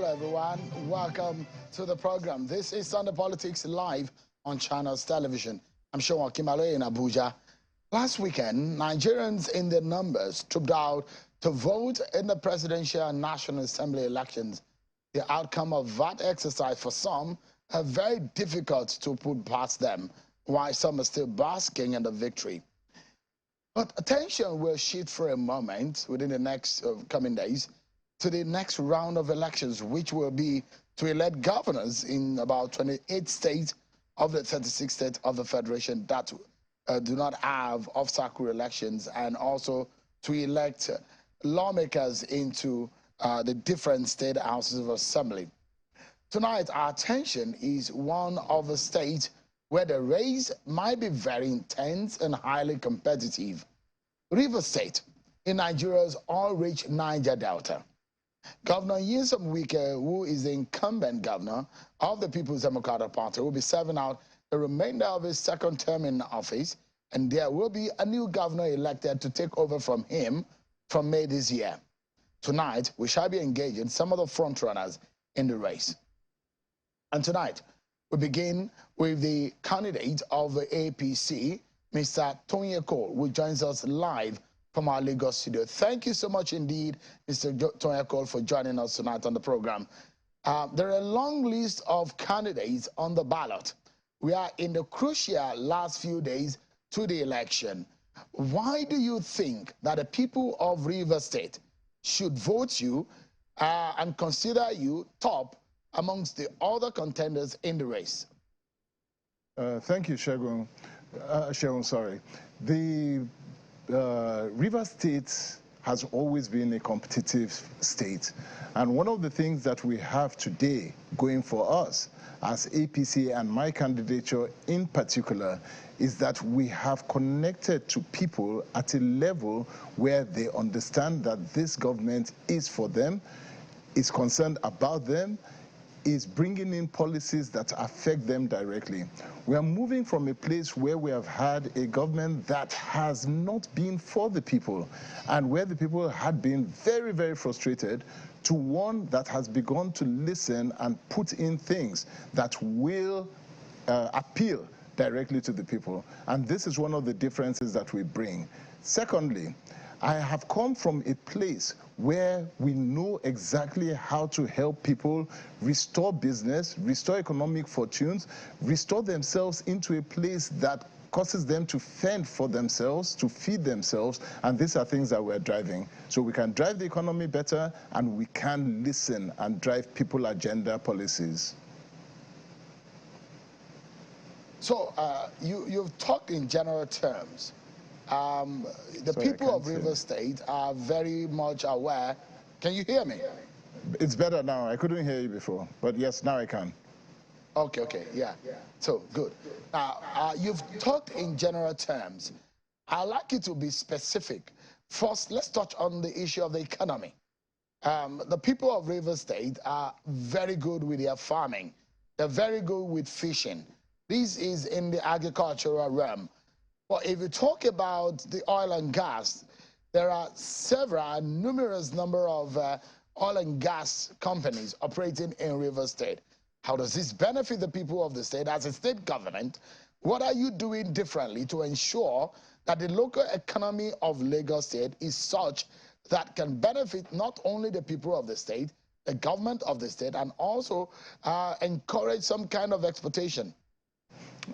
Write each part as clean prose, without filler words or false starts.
Hello, everyone. Welcome to the program. This is Sunday Politics live on Channels Television. I'm Sean Kimalo in Abuja. Last weekend, Nigerians in their numbers trooped out to vote in the presidential and National Assembly elections. The outcome of that exercise for some are very difficult to put past them, while some are still basking in the victory. But attention will shift for a moment within the next coming days to the next round of elections, which will be to elect governors in about 28 states of the 36 states of the Federation that do not have off-cycle elections, and also to elect lawmakers into the different state houses of assembly. Tonight, our attention is one of the states where the race might be very intense and highly competitive. Rivers State, in Nigeria's all-rich Niger Delta. Governor Nyesom Wike, who is the incumbent governor of the People's Democratic Party, will be serving out the remainder of his second term in office, and there will be a new governor elected to take over from him from May this year. Tonight, we shall be engaging some of the frontrunners in the race. And tonight, we begin with the candidate of the APC, Mr. Tonyeko, who joins us live from our Lagos studio. Thank you so much indeed, Mr. Tonyeko, for joining us tonight on the program. There are a long list of candidates on the ballot. We are in the crucial last few days to the election. Why do you think that the people of Rivers State should vote you and consider you top amongst the other contenders in the race? Thank you, Shagun. The Rivers State has always been a competitive state. And one of the things that we have today going for us as APC, and my candidature in particular, is that we have connected to people at a level where they understand that this government is for them, is concerned about them, is bringing in policies that affect them directly. We are moving from a place where we have had a government that has not been for the people, and where the people had been very, very frustrated, to one that has begun to listen and put in things that will appeal directly to the people. And this is one of the differences that we bring. Secondly, I have come from a place where we know exactly how to help people restore business, restore economic fortunes, restore themselves into a place that causes them to fend for themselves, to feed themselves, and these are things that we're driving. So we can drive the economy better, and we can listen and drive people agenda policies. So you've talked in general terms. The people of Rivers State are very much aware. Can you hear me? It's better now. I couldn't hear you before, but yes, now I can. Okay, yeah. So, good. Now, you've talked in general terms. I'd like you to be specific. First, let's touch on the issue of the economy. The people of Rivers State are very good with their farming. They're very good with fishing. This is in the agricultural realm. But if you talk about the oil and gas, there are numerous number of oil and gas companies operating in Rivers State. How does this benefit the people of the state as a state government? What are you doing differently to ensure that the local economy of Lagos State is such that can benefit not only the people of the state, the government of the state, and also encourage some kind of exportation?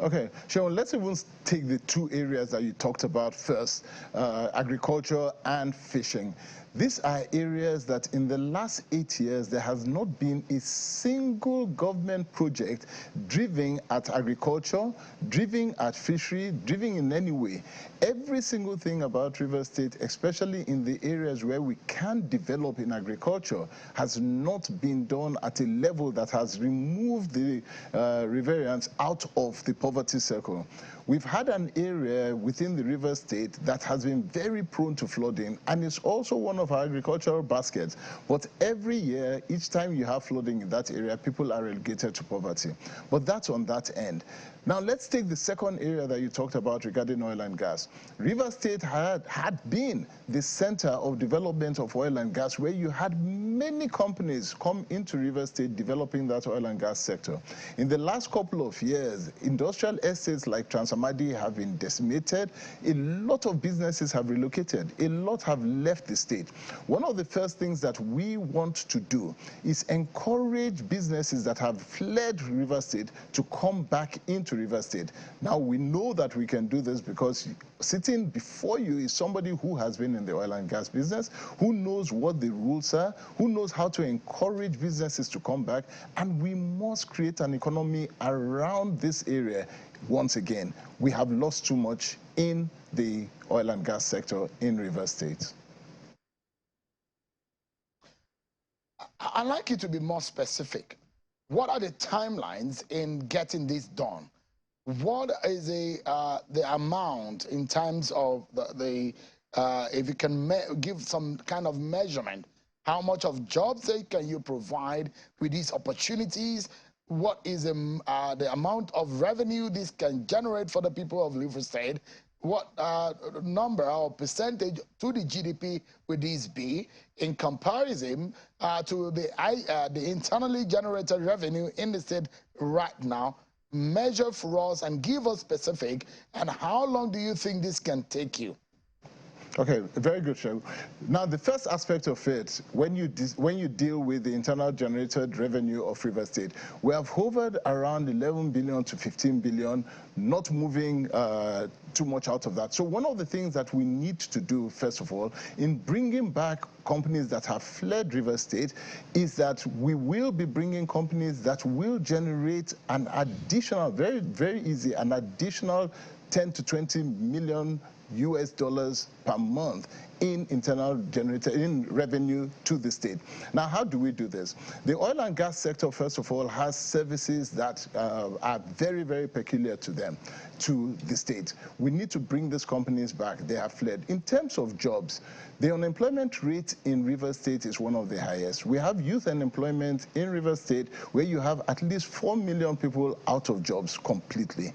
Okay, Sean, let's even take the two areas that you talked about first, agriculture and fishing. These are areas that in the last 8 years, there has not been a single government project driven at agriculture, driven at fishery, driven in any way. Every single thing about Rivers State, especially in the areas where we can develop in agriculture, has not been done at a level that has removed the Riverians out of the poverty circle. We've had an area within the river state that has been very prone to flooding, and it's also one of our agricultural baskets. But every year, each time you have flooding in that area, people are relegated to poverty. But that's on that end. Now, let's take the second area that you talked about regarding oil and gas. River State had been the center of development of oil and gas, where you had many companies come into River State developing that oil and gas sector. In the last couple of years, industrial estates like Transamadi have been decimated. A lot of businesses have relocated. A lot have left the state. One of the first things that we want to do is encourage businesses that have fled River State to come back into River State. Now, we know that we can do this because sitting before you is somebody who has been in the oil and gas business, who knows what the rules are, who knows how to encourage businesses to come back, and we must create an economy around this area. Once again, we have lost too much in the oil and gas sector in River State. I'd like you to be more specific. What are the timelines in getting this done? What is the amount in terms of if you can give some kind of measurement, how much of jobs can you provide with these opportunities? What is the amount of revenue this can generate for the people of River State? What number or percentage to the GDP would this be in comparison to the internally generated revenue in the state right now? Measure for us and give us specific, and how long do you think this can take you? Okay, very good, Shehu. Now, the first aspect of it, when you deal with the internal generated revenue of River State, we have hovered around 11 billion to 15 billion, not moving too much out of that. So one of the things that we need to do, first of all, in bringing back companies that have fled River State, is that we will be bringing companies that will generate an additional, very, very easy, an additional 10 to 20 million US dollars per month in internal revenue to the state. Now, how do we do this? The oil and gas sector, first of all, has services that are very, very peculiar to them, to the state. We need to bring these companies back. They have fled. In terms of jobs, the unemployment rate in River State is one of the highest. We have youth unemployment in River State where you have at least 4 million people out of jobs completely.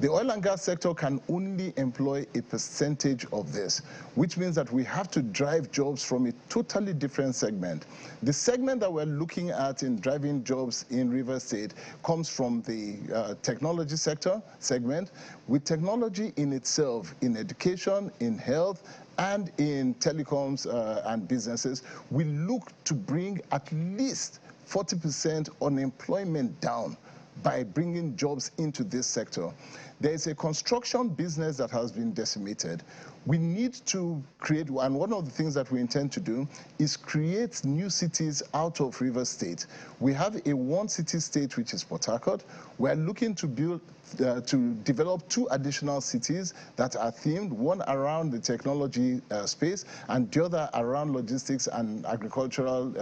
The oil and gas sector can only employ a percentage of this, which means that we have to drive jobs from a totally different segment. The segment that we're looking at in driving jobs in River State comes from the technology sector segment, with technology in itself, in education, in health, and in telecoms and businesses. We look to bring at least 40% unemployment down by bringing jobs into this sector. There is a construction business that has been decimated. We need to create, and one of the things that we intend to do is create new cities out of River State. We have a one-city state, which is Port Harcourt. We're looking to build, to develop 2 additional cities that are themed, one around the technology space and the other around logistics and agricultural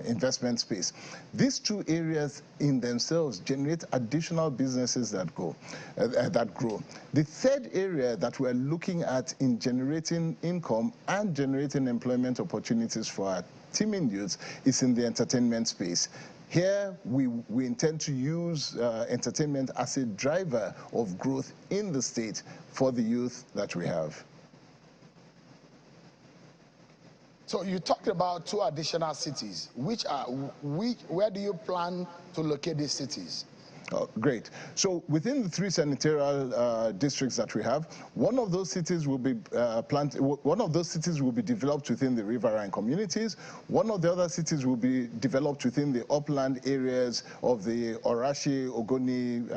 investment space. These 2 areas in themselves generate additional businesses that grow. The third area that we're looking at in generating income and generating employment opportunities for our teeming youths is in the entertainment space. Here, we intend to use entertainment as a driver of growth in the state for the youth that we have. So you talked about 2 additional cities. Where do you plan to locate these cities? Oh, great. So within the 3 senatorial districts that we have, one of those cities will be developed within the riverine communities. One of the other cities will be developed within the upland areas of the Orashi-Ogoni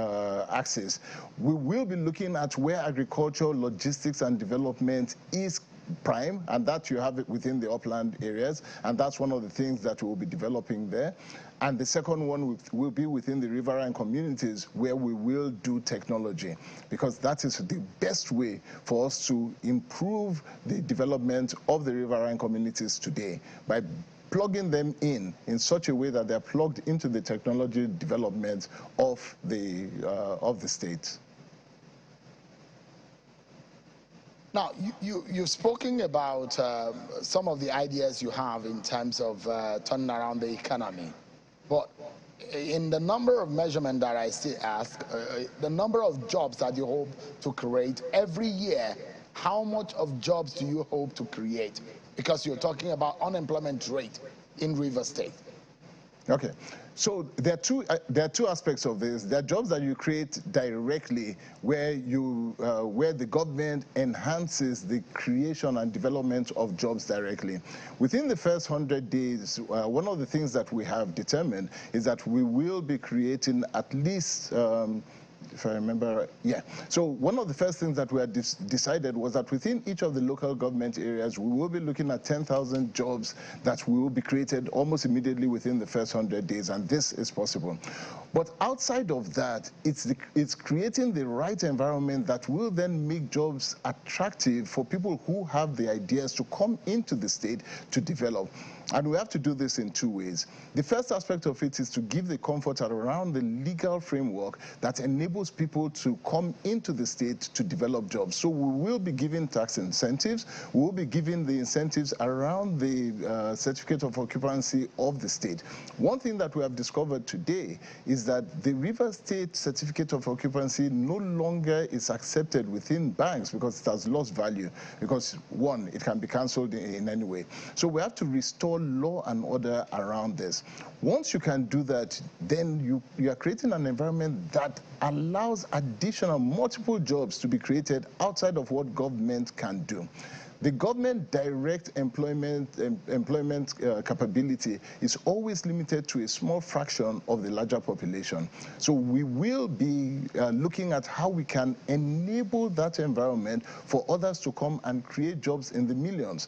axis. We will be looking at where agriculture, logistics, and development is prime, and that you have it within the upland areas, and that's one of the things that we will be developing there. And the second one will be within the riverine communities, where we will do technology, because that is the best way for us to improve the development of the riverine communities today, by plugging them in such a way that they're plugged into the technology development of the state. Now, you've spoken about some of the ideas you have in terms of turning around the economy. But in the number of measurement that I still ask, the number of jobs that you hope to create every year, how much of jobs do you hope to create? Because you're talking about unemployment rate in Rivers State. Okay, so there are two aspects of this. There are jobs that you create directly, where the government enhances the creation and development of jobs directly. Within the first 100 days, one of the things that we have determined is that we will be creating at least if I remember, yeah. So one of the first things that we had decided was that within each of the local government areas, we will be looking at 10,000 jobs that will be created almost immediately within the first 100 days, and this is possible. But outside of that, it's creating the right environment that will then make jobs attractive for people who have the ideas to come into the state to develop. And we have to do this in two ways. The first aspect of it is to give the comfort around the legal framework that enables people to come into the state to develop jobs. So we will be giving tax incentives. We will be giving the incentives around the certificate of occupancy of the state. One thing that we have discovered today is that the Rivers State certificate of occupancy no longer is accepted within banks because it has lost value. Because one, it can be cancelled in any way. So we have to restore law and order around this. Once you can do that, then you are creating an environment that allows additional multiple jobs to be created outside of what government can do. The government direct employment capability is always limited to a small fraction of the larger population. So we will be looking at how we can enable that environment for others to come and create jobs in the millions,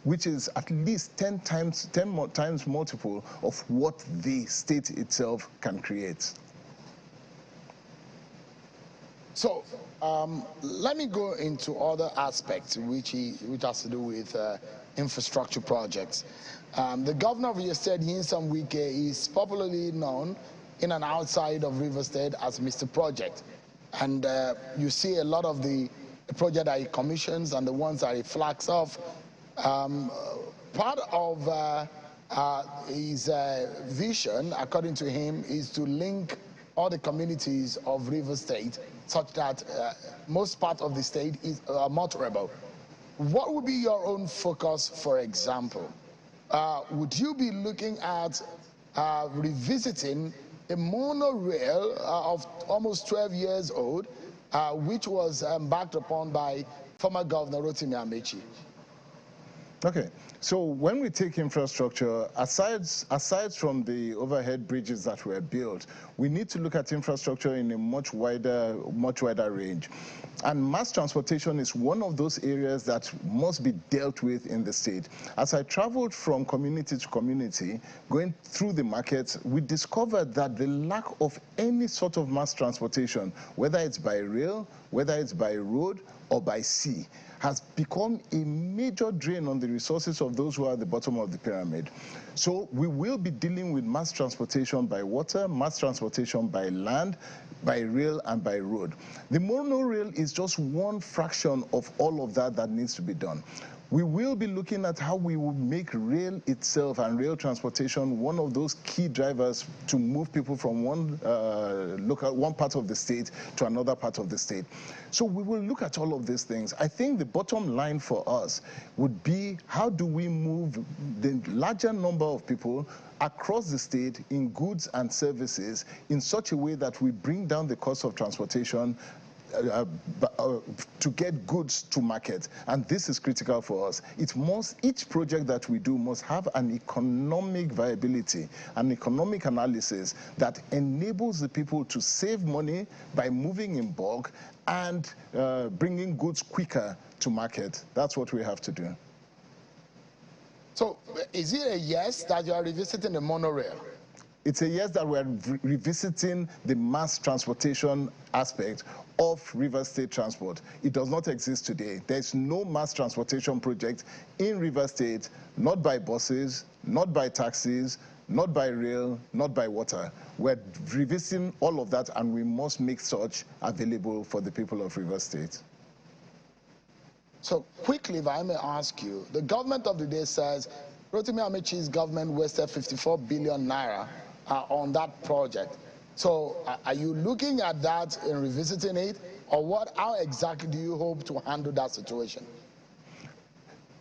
which is at least 10 times multiple of what the state itself can create. So let me go into other aspects which has to do with infrastructure projects. The governor of your state, Nyesom Wike, is popularly known in and outside of Rivers State as Mr. Project. And you see a lot of the projects that he commissions and the ones that he flags off. Part of his vision, according to him, is to link all the communities of Rivers State such that most part of the state is motorable. What would be your own focus, for example? Would you be looking at revisiting a monorail of almost 12 years old, which was embarked upon by former Governor Rotimi Amechi? Okay, so when we take infrastructure, aside from the overhead bridges that were built, we need to look at infrastructure in a much wider range. And mass transportation is one of those areas that must be dealt with in the state. As I traveled from community to community, going through the markets, we discovered that the lack of any sort of mass transportation, whether it's by rail, whether it's by road, or by sea, has become a major drain on the resources of those who are at the bottom of the pyramid. So we will be dealing with mass transportation by water, mass transportation by land, by rail, and by road. The monorail is just one fraction of all of that needs to be done. We will be looking at how we will make rail itself and rail transportation one of those key drivers to move people from one part of the state to another part of the state. So we will look at all of these things. I think the bottom line for us would be, how do we move the larger number of people across the state in goods and services in such a way that we bring down the cost of transportation to get goods to market. And this is critical for us. Each project that we do must have an economic viability, an economic analysis that enables the people to save money by moving in bulk and bringing goods quicker to market. That's what we have to do. So is it a yes that you are revisiting the monorail? It's a yes that we're revisiting the mass transportation aspect of Rivers State Transport. It does not exist today. There's no mass transportation project in Rivers State, not by buses, not by taxis, not by rail, not by water. We're revisiting all of that, and we must make such available for the people of Rivers State. So quickly, if I may ask you, the government of the day says Rotimi Amaechi's government wasted 54 billion naira on that project. So are you looking at that and revisiting it, or what? How exactly do you hope to handle that situation?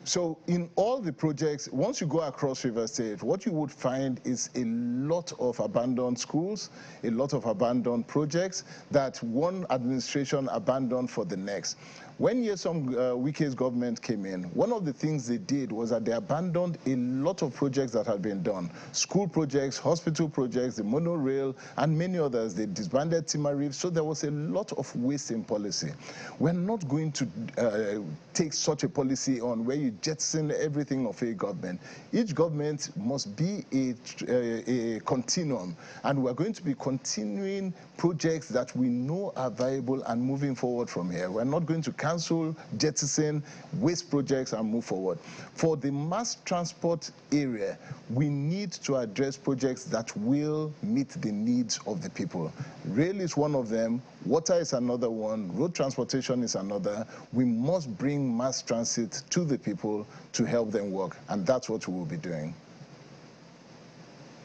So in all the projects, once you go across River State, what you would find is a lot of abandoned schools, a lot of abandoned projects that one administration abandoned for the next. When Nyesom Wike's government came in, one of the things they did was that they abandoned a lot of projects that had been done. School projects, hospital projects, the monorail, and many others. They disbanded Timariv, so there was a lot of waste in policy. We're not going to take such a policy on where you jettison everything of a government. Each government must be a continuum, and we're going to be continuing projects that we know are viable and moving forward from here. We're not going to cancel, jettison, waste projects and move forward. For the mass transport area, we need to address projects that will meet the needs of the people. Rail is one of them, water is another one, road transportation is another. We must bring mass transit to the people to help them work, and that's what we will be doing.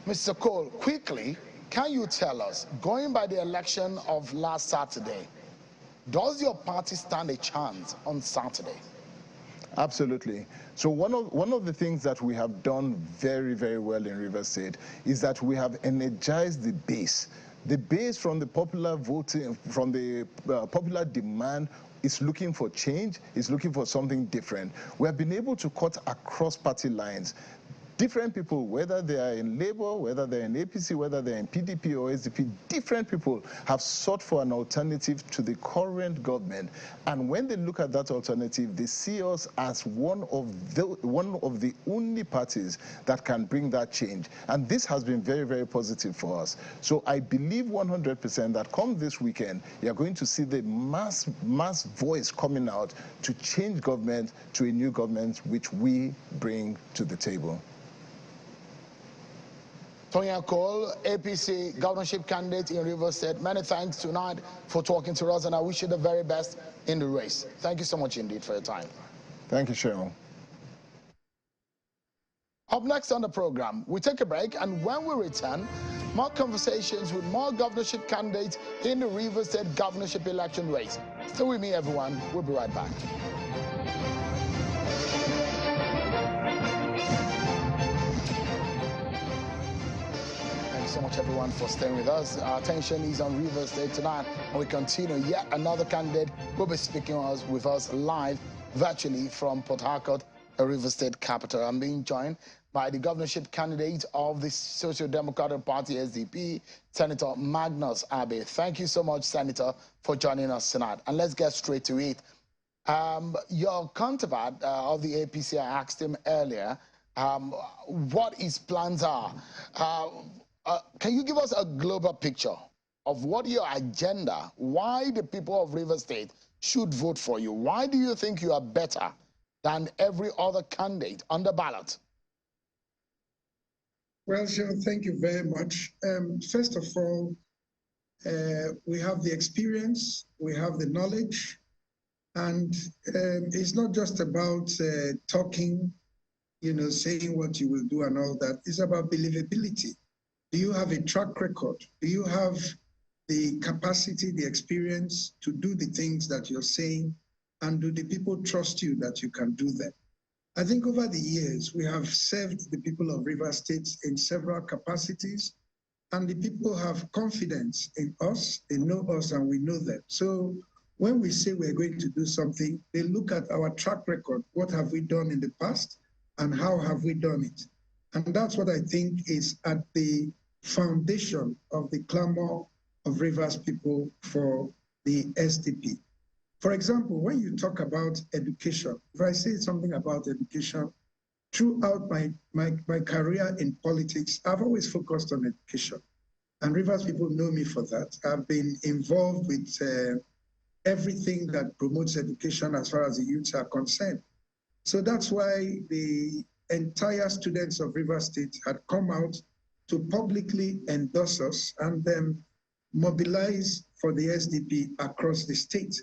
Mr. Cole, quickly, can you tell us, going by the election of last Saturday, does your party stand a chance on Saturday? Absolutely. So one of the things that we have done very, very well in River State is that we have energized the base. The base from the popular voting, from the popular demand, is looking for change, is looking for something different. We have been able to cut across party lines. Different people, whether they are in Labour, whether they're in APC, whether they're in PDP or SDP, different people have sought for an alternative to the current government. And when they look at that alternative, they see us as one of the only parties that can bring that change. And this has been very, very positive for us. So I believe 100% that come this weekend, you're going to see the mass voice coming out to change government to a new government which we bring to the table. Tonya Cole, APC governorship candidate in Rivers State, many thanks tonight for talking to us, and I wish you the very best in the race. Thank you so much indeed for your time. Thank you, Cheryl. Up next on the program, we take a break, and when we return, more conversations with more governorship candidates in the Rivers State governorship election race. Stay with me, everyone. We'll be right back. So much, everyone, for staying with us. Our attention is on Rivers State tonight, and we continue. Yet another candidate will be speaking with us live virtually from Port Harcourt, a Rivers State capital. I'm being joined by the governorship candidate of the Social Democratic Party, SDP, Senator Magnus Abe. Thank you so much, Senator, for joining us tonight. And let's get straight to it. Your counterpart of the APC, I asked him earlier what his plans are. Can you give us a global picture of what your agenda, why the people of Rivers State should vote for you? Why do you think you are better than every other candidate on the ballot? Well, Cheryl, thank you very much. First of all, we have the experience, we have the knowledge, and it's not just about talking, saying what you will do and all that. It's about believability. Do you have a track record? Do you have the capacity, the experience to do the things that you're saying? And do the people trust you that you can do them? I think over the years, we have served the people of Rivers State in several capacities, and the people have confidence in us, they know us, and we know them. So when we say we're going to do something, they look at our track record. What have we done in the past, and how have we done it? And that's what I think is at the foundation of the clamor of Rivers people for the SDP. For example, when you talk about education, if I say something about education, throughout my career in politics, I've always focused on education. And Rivers people know me for that. I've been involved with everything that promotes education as far as the youths are concerned. So that's why the entire students of Rivers State had come out to publicly endorse us and then mobilize for the SDP across the state.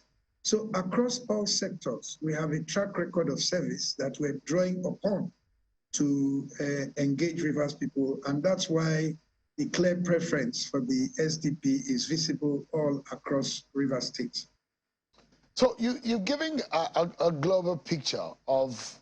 So across all sectors, we have a track record of service that we're drawing upon to engage Rivers people. And that's why the clear preference for the SDP is visible all across Rivers State. So you're giving a global picture of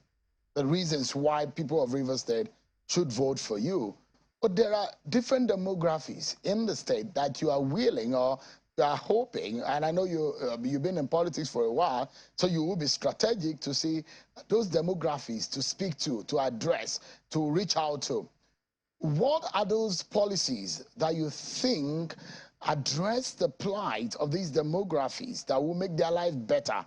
the reasons why people of Rivers State should vote for you. But there are different demographics in the state that you are willing or you are hoping, and I know you've been in politics for a while, so you will be strategic to see those demographics to speak to address, to reach out to. What are those policies that you think address the plight of these demographics that will make their life better?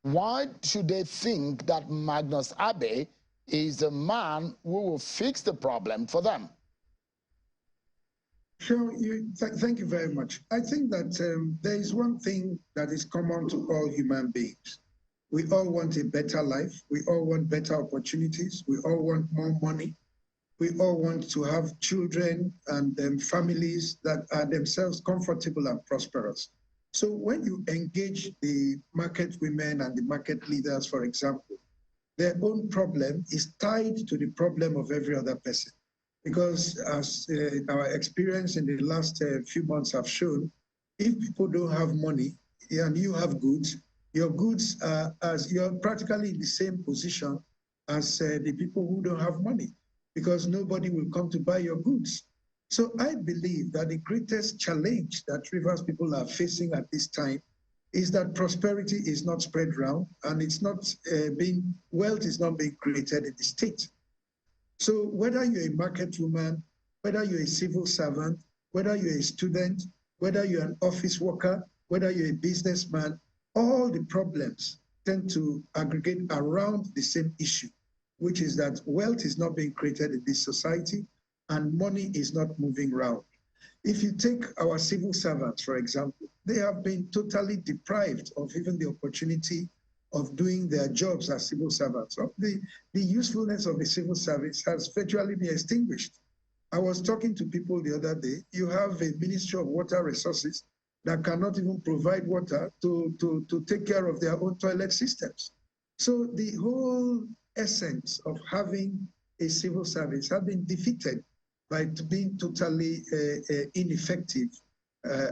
Why should they think that Magnus Abe is the man who will fix the problem for them? Sure, thank you very much. I think that there is one thing that is common to all human beings. We all want a better life. We all want better opportunities. We all want more money. We all want to have children and families that are themselves comfortable and prosperous. So when you engage the market women and the market leaders, for example, their own problem is tied to the problem of every other person. Because as our experience in the last few months have shown, if people don't have money and you have goods, your goods are as you're practically in the same position as the people who don't have money, because nobody will come to buy your goods. So I believe that the greatest challenge that Rivers people are facing at this time is that prosperity is not spread around, and it's not wealth is not being created in the state. So whether you're a market woman, whether you're a civil servant, whether you're a student, whether you're an office worker, whether you're a businessman, all the problems tend to aggregate around the same issue, which is that wealth is not being created in this society and money is not moving around. If you take our civil servants, for example, they have been totally deprived of even the opportunity of doing their jobs as civil servants. The usefulness of the civil service has virtually been extinguished. I was talking to people the other day. You have a Ministry of Water Resources that cannot even provide water to take care of their own toilet systems. So the whole essence of having a civil service has been defeated by being totally ineffective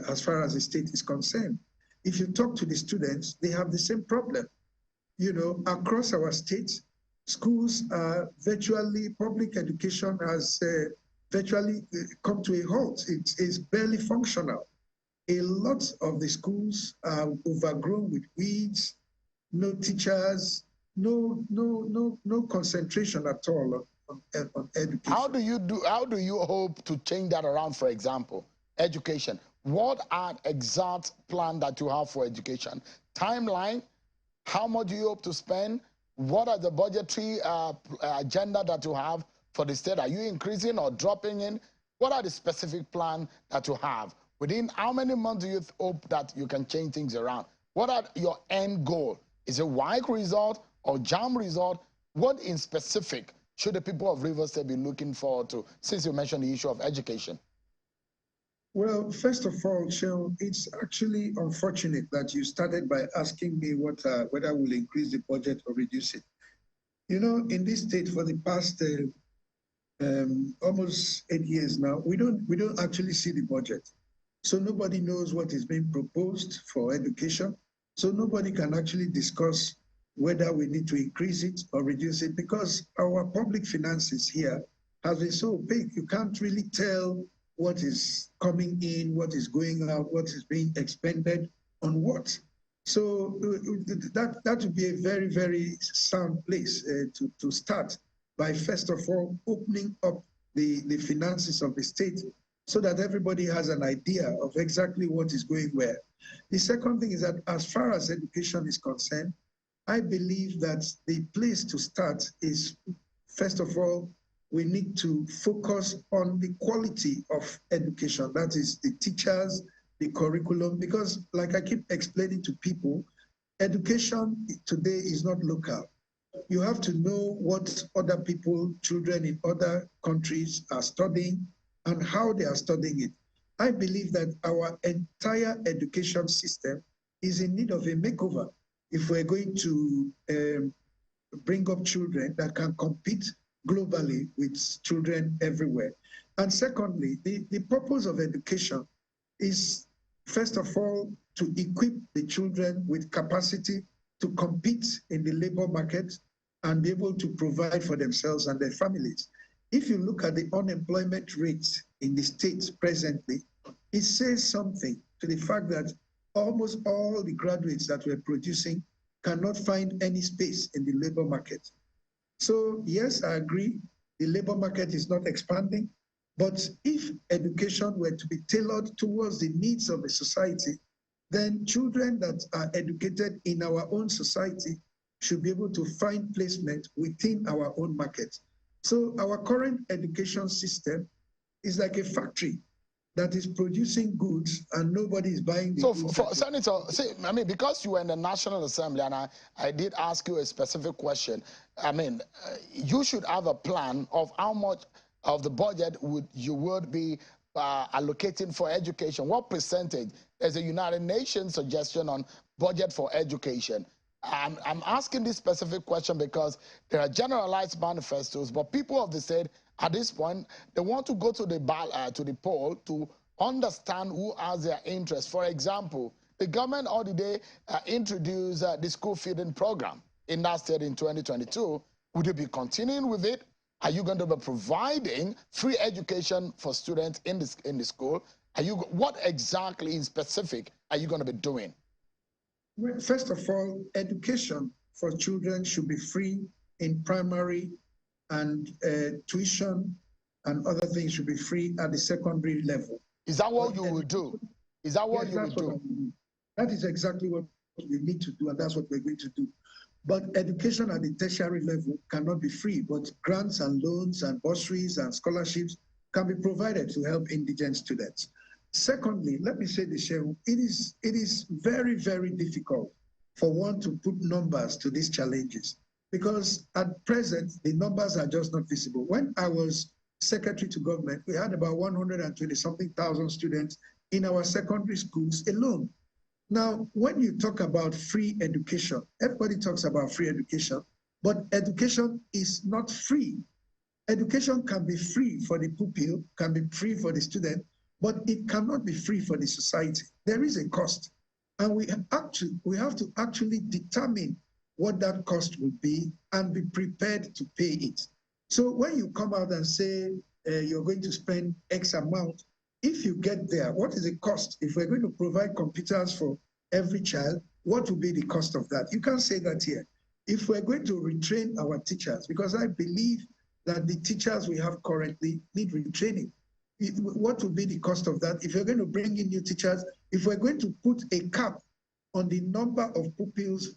as far as the state is concerned. If you talk to the students, they have the same problem. You know, across our states, schools are virtually, public education has virtually come to a halt. It is barely functional. A lot of the schools are overgrown with weeds, no teachers, no concentration at all on education. How do you hope to change that around, for example, education? What are exact plan that you have for education? Timeline? How much do you hope to spend? What are the budgetary agenda that you have for the state? Are you increasing or dropping in? What are the specific plan that you have? Within how many months do you hope that you can change things around? What are your end goal? Is it WAEC result or JAM result? What in specific should the people of Rivers State be looking forward to, since you mentioned the issue of education? Well, first of all, Shell, it's actually unfortunate that you started by asking me whether we'll increase the budget or reduce it. You know, in this state for the past almost 8 years now, we don't actually see the budget. So nobody knows what is being proposed for education. So nobody can actually discuss whether we need to increase it or reduce it, because our public finances here have been so big. You can't really tell what is coming in, what is going out, what is being expended on what. So that would be a very, very sound place to start by, first of all, opening up the finances of the state so that everybody has an idea of exactly what is going where. The second thing is that as far as education is concerned, I believe that the place to start is, first of all, we need to focus on the quality of education. That is the teachers, the curriculum, because like I keep explaining to people, education today is not local. You have to know what other people, children in other countries are studying and how they are studying it. I believe that our entire education system is in need of a makeover. if we're going to bring up children that can compete globally with children everywhere. And secondly, the purpose of education is, first of all, to equip the children with capacity to compete in the labor market and be able to provide for themselves and their families. If you look at the unemployment rate in the states presently, it says something to the fact that almost all the graduates that we're producing cannot find any space in the labor market. So yes, I agree, the labor market is not expanding, but if education were to be tailored towards the needs of the society, then children that are educated in our own society should be able to find placement within our own market. So our current education system is like a factory that is producing goods and nobody is buying the goods. So, Senator, see, I mean, because you were in the National Assembly and I did ask you a specific question, I mean, you should have a plan of how much of the budget you would be allocating for education. What percentage? There's a United Nations suggestion on budget for education. I'm asking this specific question because there are generalized manifestos, but people of the state at this point, they want to go to the poll to understand who has their interest. For example, the government already introduced the school feeding program in that state in 2022. Would you be continuing with it? Are you going to be providing free education for students in the school? What exactly in specific are you going to be doing? Well, first of all, education for children should be free in primary, and tuition and other things should be free at the secondary level. Is that what you will do? Is that what you will do? That is exactly what we need to do, and that's what we're going to do. But education at the tertiary level cannot be free, but grants and loans and bursaries and scholarships can be provided to help indigent students. Secondly, let me say this, Shehu, it is very, very difficult for one to put numbers to these challenges because at present, the numbers are just not visible. When I was secretary to government, we had about 120-something thousand students in our secondary schools alone. Now, when you talk about free education, everybody talks about free education, but education is not free. Education can be free for the pupil, can be free for the student, but it cannot be free for the society. There is a cost, and we have to actually determine what that cost will be and be prepared to pay it. So when you come out and say you're going to spend X amount, if you get there, what is the cost? If we're going to provide computers for every child, what will be the cost of that? You can't say that here. If we're going to retrain our teachers, because I believe that the teachers we have currently need retraining, what will be the cost of that? If you're going to bring in new teachers, if we're going to put a cap on the number of pupils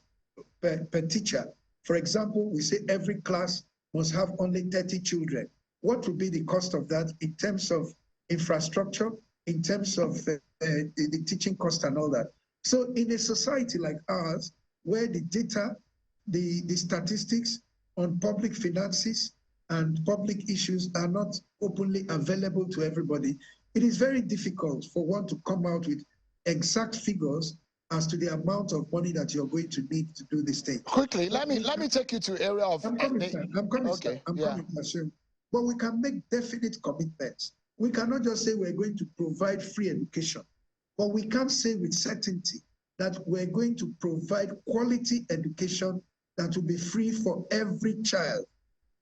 per teacher, for example, we say every class must have only 30 children. What will be the cost of that in terms of infrastructure, in terms of the teaching cost and all that? So in a society like ours, where the data, the statistics on public finances and public issues are not openly available to everybody, it is very difficult for one to come out with exact figures as to the amount of money that you're going to need to do this thing. Quickly, let me take you to area of. I'm coming, Ashim. But we can make definite commitments. We cannot just say we're going to provide free education, but we can say with certainty that we're going to provide quality education that will be free for every child.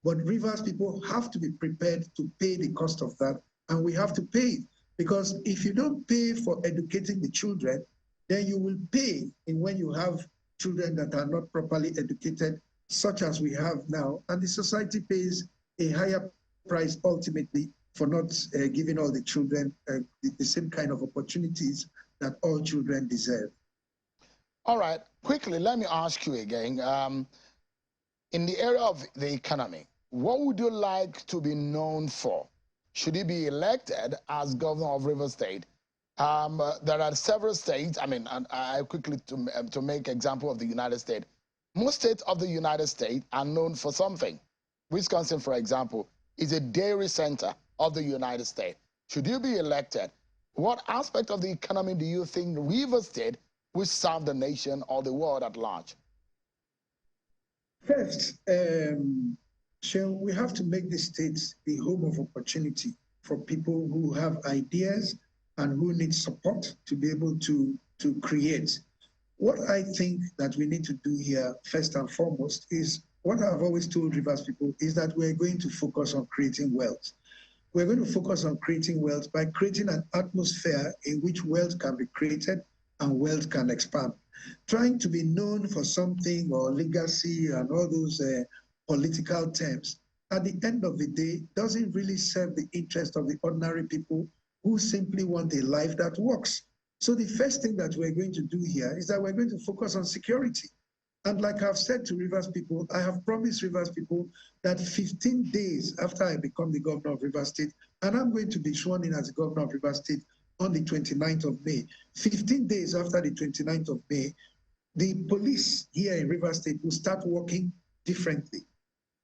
But Rivers people have to be prepared to pay the cost of that, and we have to pay it. Because if you don't pay for educating the children, then you will pay in when you have children that are not properly educated, such as we have now, and the society pays a higher price ultimately for not giving all the children the same kind of opportunities that all children deserve. All right, quickly, let me ask you again. In the area of the economy, what would you like to be known for? Should he be elected as governor of Rivers State? There are several states, I mean, I quickly to make example of the United States. Most states of the United States are known for something. Wisconsin, for example, is a dairy center of the United States. Should you be elected, what aspect of the economy do you think Rivers State which serve the nation or the world at large? First, Shell, we have to make the states the home of opportunity for people who have ideas and who need support to be able to create. What I think that we need to do here, first and foremost, is what I've always told Rivers people is that we're going to focus on creating wealth. We're going to focus on creating wealth by creating an atmosphere in which wealth can be created and wealth can expand. Trying to be known for something or legacy and all those political terms, at the end of the day, doesn't really serve the interest of the ordinary people who simply want a life that works. So the first thing that we're going to do here is that we're going to focus on security. And like I've said to Rivers people, I have promised Rivers people that 15 days after I become the governor of Rivers State, and I'm going to be sworn in as the governor of Rivers State on the 29th of May, 15 days after the 29th of May, the police here in Rivers State will start working differently.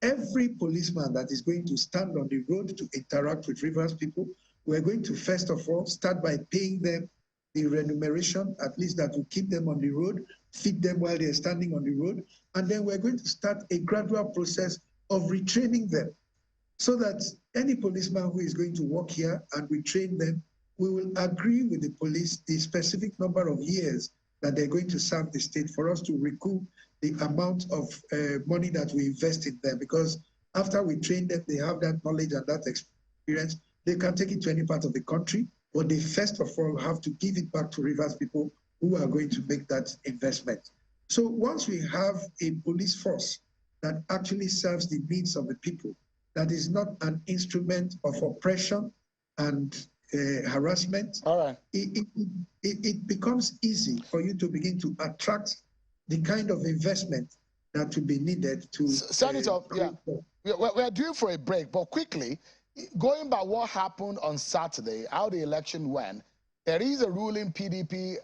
Every policeman that is going to stand on the road to interact with Rivers people, we're going to first of all start by paying them the remuneration, at least that will keep them on the road, feed them while they're standing on the road. And then we're going to start a gradual process of retraining them so that any policeman who is going to work here and we train them, we will agree with the police the specific number of years that they're going to serve the state for us to recoup the amount of money that we invest in them. Because after we train them, they have that knowledge and that experience. They can take it to any part of the country, but they first of all have to give it back to Rivers people who are going to make that investment. So once we have a police force that actually serves the needs of the people, that is not an instrument of oppression and harassment, all right, it becomes easy for you to begin to attract the kind of investment that will be needed to... Senator, we're due for a break, but quickly, going by what happened on Saturday, how the election went, there is a ruling PDP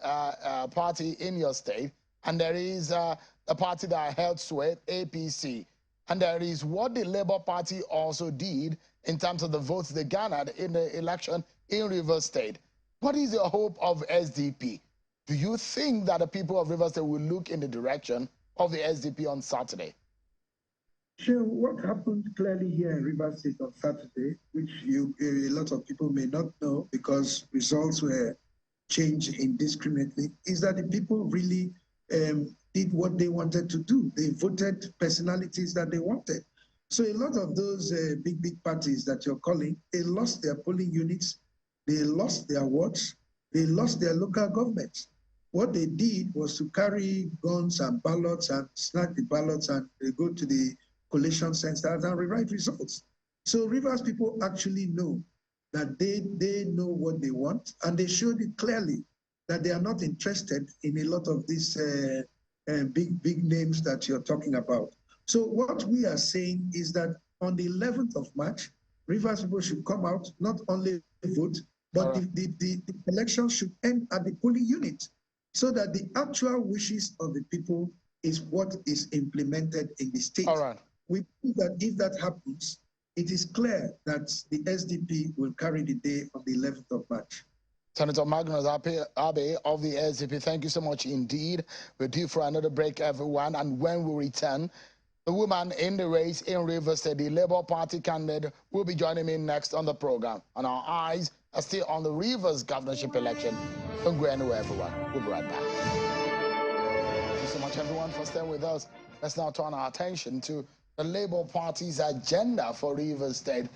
party in your state, and there is a party that held sway, APC. And there is what the Labour Party also did in terms of the votes they garnered in the election in Rivers State. What is the hope of SDP? Do you think that the people of Rivers State will look in the direction of the SDP on Saturday? Sure. What happened clearly here in Rivers State on Saturday, which a lot of people may not know because results were changed indiscriminately, is that the people really did what they wanted to do. They voted personalities that they wanted. So a lot of those big parties that you're calling, they lost their polling units, they lost their wards, they lost their local governments. What they did was to carry guns and ballots and snatch the ballots and they go to the collation centers and rewrite results. So Rivers people actually know that they know what they want, and they showed it clearly that they are not interested in a lot of these big names that you're talking about. So what we are saying is that on the 11th of March, Rivers people should come out, not only vote, but the election should end at the polling unit so that the actual wishes of the people is what is implemented in the state. All right. We believe that if that happens, it is clear that the SDP will carry the day on the 11th of March. Senator Magnus Abe of the SDP, thank you so much indeed. We're due for another break, everyone, and when we return, the woman in the race in Rivers State, the Labour Party candidate, will be joining me next on the program. And our eyes are still on the Rivers governorship election. Don't go anywhere, everyone. We'll be right back. Thank you so much, everyone, for staying with us. Let's now turn our attention to the Labour Party's agenda for Rivers State.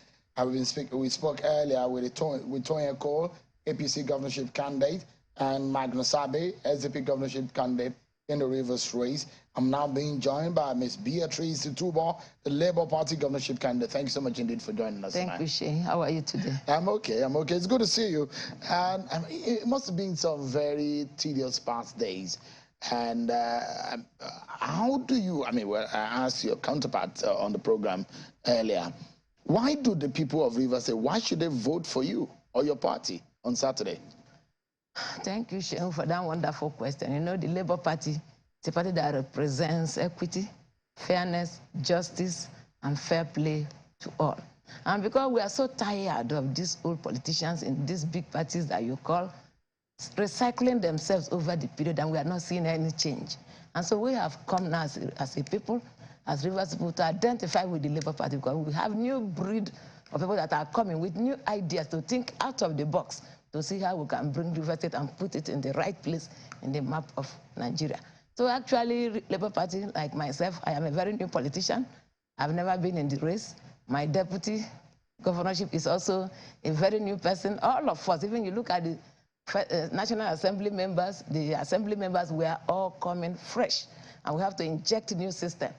We spoke earlier with Tonya Cole, APC governorship candidate, and Magnus Abe, SDP governorship candidate in the Rivers race. I'm now being joined by Ms. Beatrice Tubo, the Labour Party governorship candidate. Thank you so much indeed for joining us tonight. Thank you, Shane. How are you today? I'm okay. It's good to see you. And it must have been some very tedious past days. And how do you, I asked your counterpart on the program earlier, why do the people of Rivers say, why should they vote for you or your party on Saturday? Thank you, Shane, for that wonderful question. You know, the Labour Party is a party that represents equity, fairness, justice, and fair play to all. And because we are so tired of these old politicians in these big parties that you call, recycling themselves over the period, and we are not seeing any change. And so we have come now as a people, as Rivers people, to identify with the Labour Party, because we have new breed of people that are coming with new ideas to think out of the box, to see how we can bring Rivers State and put it in the right place in the map of Nigeria. So actually, Labour Party, like myself, I am a very new politician. I've never been in the race. My deputy governorship is also a very new person. All of us, even you look at the National Assembly members, the assembly members, we are all coming fresh. And we have to inject new system,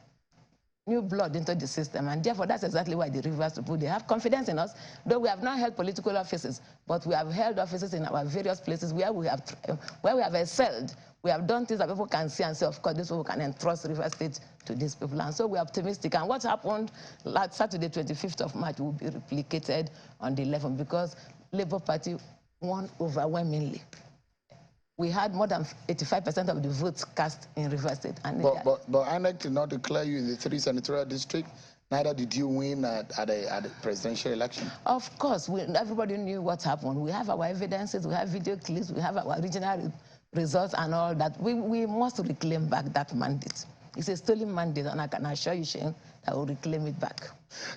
new blood into the system. And therefore, that's exactly why the Rivers people, they have confidence in us. Though we have not held political offices, but we have held offices in our various places where we have excelled. We have done things that people can see and say, of course, this people can entrust Rivers State to these people. And so we're optimistic. And what happened last Saturday, 25th of March, will be replicated on the 11th, because Labour Party won overwhelmingly. We had more than 85% of the votes cast in Rivers State. And but INEC did not declare you in the 3 senatorial districts. Neither did you win at the presidential election. Of course, everybody knew what happened. We have our evidences, we have video clips, we have our original results and all that. We must reclaim back that mandate. It's a stolen mandate, and I can assure you, Shane, that we'll reclaim it back.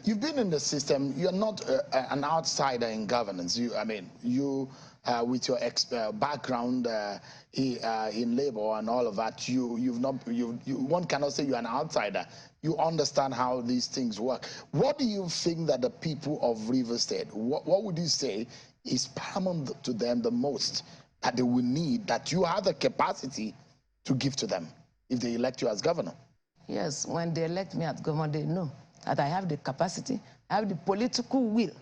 You've been in the system. You're not an outsider in governance. You with your background in labor and all of that, one cannot say you're an outsider. You understand how these things work. What do you think that the people of Rivers State, what would you say is paramount to them the most that they will need, that you have the capacity to give to them if they elect you as governor? Yes, when they elect me as governor, they know that I have the capacity, I have the political will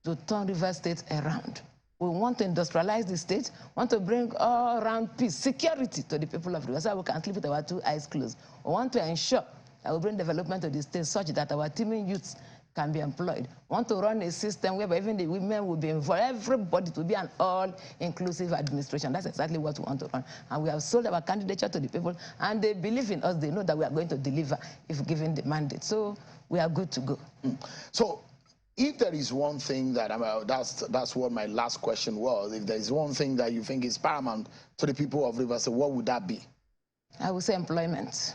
to turn Rivers State around. We want to industrialize the state, want to bring all-around peace, security to the people of Rivers, so we can sleep with our 2 eyes closed. We want to ensure that we bring development to the state such that our teeming youths can be employed. We want to run a system where even the women will be involved, everybody to be an all-inclusive administration. That's exactly what we want to run. And we have sold our candidature to the people, and they believe in us. They know that we are going to deliver if given the mandate. So we are good to go. So if there is one thing that, that's what my last question was, if there is one thing that you think is paramount to the people of Rivers, what would that be? I would say employment.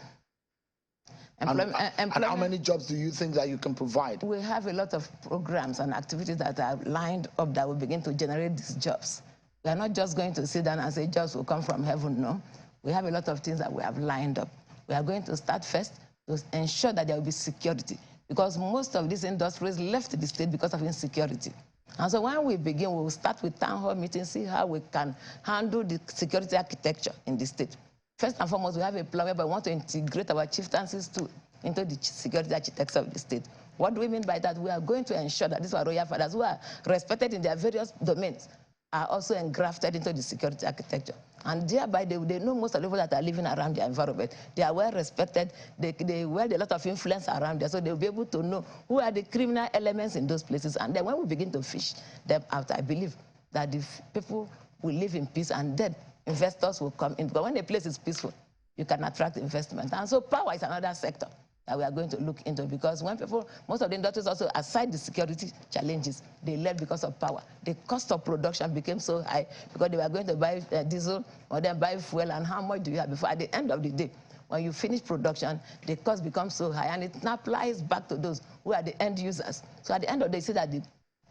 And how many jobs do you think that you can provide? We have a lot of programs and activities that are lined up that will begin to generate these jobs. We are not just going to sit down and say jobs will come from heaven, no. We have a lot of things that we have lined up. We are going to start first to ensure that there will be security, because most of these industries left the state because of insecurity. And so when we begin, we will start with town hall meetings, see how we can handle the security architecture in the state. First and foremost, we have a plan where we want to integrate our chieftaincies too into the security architecture of the state. What do we mean by that? We are going to ensure that these are royal fathers who are respected in their various domains are also engrafted into the security architecture. And thereby, they know most of the people that are living around their environment. They are well respected. They wield a lot of influence around there, so they'll be able to know who are the criminal elements in those places. And then when we begin to fish them out, I believe that the people will live in peace, and then investors will come in. Because when a place is peaceful, you can attract investment. And so power is another sector that we are going to look into, because when people, most of the industries also, aside the security challenges, they left because of power. The cost of production became so high because they were going to buy diesel or then buy fuel, and how much do you have before? At the end of the day, when you finish production, the cost becomes so high, and it now applies back to those who are the end users. So at the end of the day, you see that the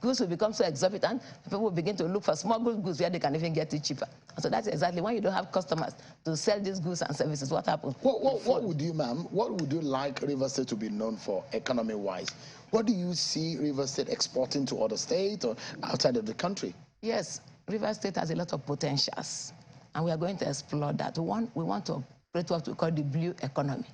goods will become so exorbitant, people will begin to look for small goods where they can even get it cheaper. And so that's exactly when you don't have customers to sell these goods and services, what happens? What would you, ma'am, what would you like Rivers State to be known for economy-wise? What do you see Rivers State exporting to other states or outside of the country? Yes, Rivers State has a lot of potentials, and we are going to explore that. One, we want to operate what we call the blue economy.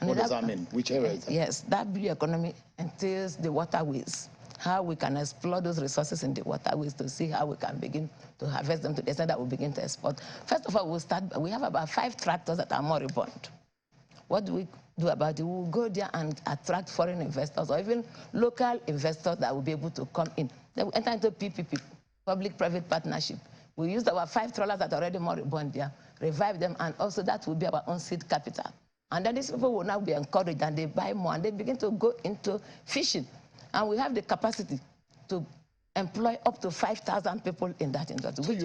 And what does that mean? Which area is that? Yes, that blue economy entails the waterways, how we can explore those resources in the waterways to see how we can begin to harvest them to the extent that we begin to export. First of all, we have about 5 tractors that are moribund. What do we do about it? We will go there and attract foreign investors or even local investors that will be able to come in. Then we enter into PPP, public-private partnership. We used our 5 trawlers that are already moribund there, revive them, and also that will be our own seed capital. And then these people will now be encouraged, and they buy more, and they begin to go into fishing. And we have the capacity to employ up to 5,000 people in that industry.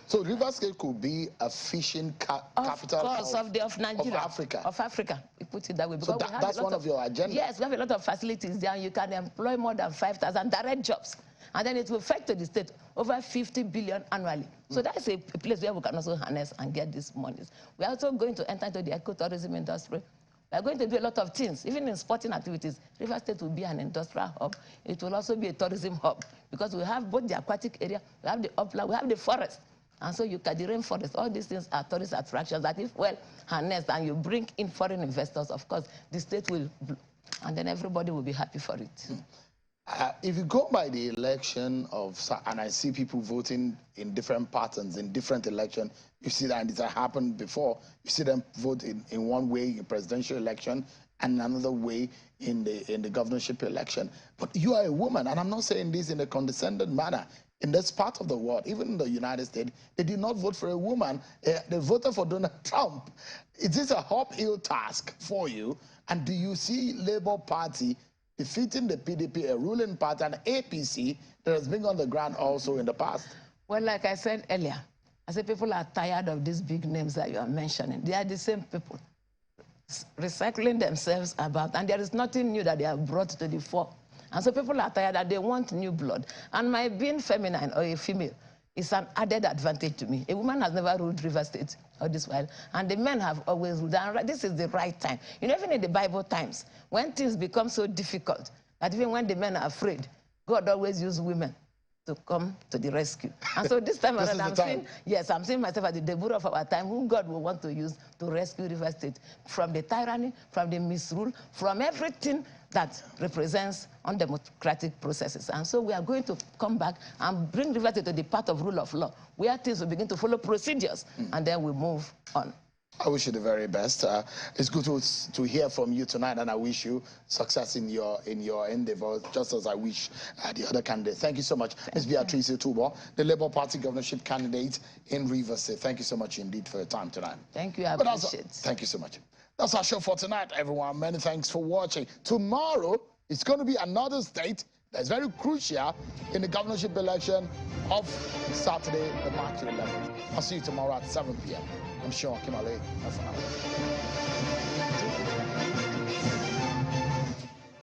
So Rivers State could be a fishing capital of Nigeria, of Africa. Of Africa, we put it that way. So that's one of your agenda. Yes, we have a lot of facilities there. You can employ more than 5,000 direct jobs. And then it will fetch to the state over 50 billion annually. So that's a place where we can also harness and get these monies. We are also going to enter into the ecotourism industry. We are going to do a lot of things, even in sporting activities. Rivers State will be an industrial hub. It will also be a tourism hub because we have both the aquatic area, we have the upland, we have the forest. And so you can the rainforest. All these things are tourist attractions that if well harnessed and you bring in foreign investors, of course, the state will, and then everybody will be happy for it. If you go by the election of, and I see people voting in different patterns, in different elections, you see that, and it has happened before, you see them vote in one way in presidential election and another way in the governorship election. But you are a woman, and I'm not saying this in a condescending manner. In this part of the world, even in the United States, they did not vote for a woman. They voted for Donald Trump. Is this a uphill task for you? And do you see Labour Party defeating the PDP, a ruling party, and APC that has been on the ground also in the past? Well, like I said earlier, I said people are tired of these big names that you are mentioning. They are the same people recycling themselves about, and there is nothing new that they have brought to the fore. And so people are tired that they want new blood. And my being feminine or a female is an added advantage to me. A woman has never ruled Rivers State all this while, and the men have always ruled. And this is the right time. You know, even in the Bible times, when things become so difficult, that even when the men are afraid, God always uses women to come to the rescue. And so this time around, I'm seeing myself as the Deborah of our time, whom God will want to use to rescue Rivers State from the tyranny, from the misrule, from everything that represents undemocratic processes. And so we are going to come back and bring Rivers State to the path of rule of law, where things will begin to follow procedures, and then we move on. I wish you the very best. It's good to hear from you tonight, and I wish you success in your endeavors, just as I wish the other candidates. Thank you so much, Ms. Beatrice Tubo, the Labour Party governorship candidate in Rivers State. Thank you so much indeed for your time tonight. Thank you. I appreciate it. Thank you so much. That's our show for tonight, everyone. Many thanks for watching. Tomorrow, it's going to be another state that's very crucial in the governorship election of Saturday, the March 11th. I'll see you tomorrow at 7 p.m. I'm sure Kimale. Bye for now.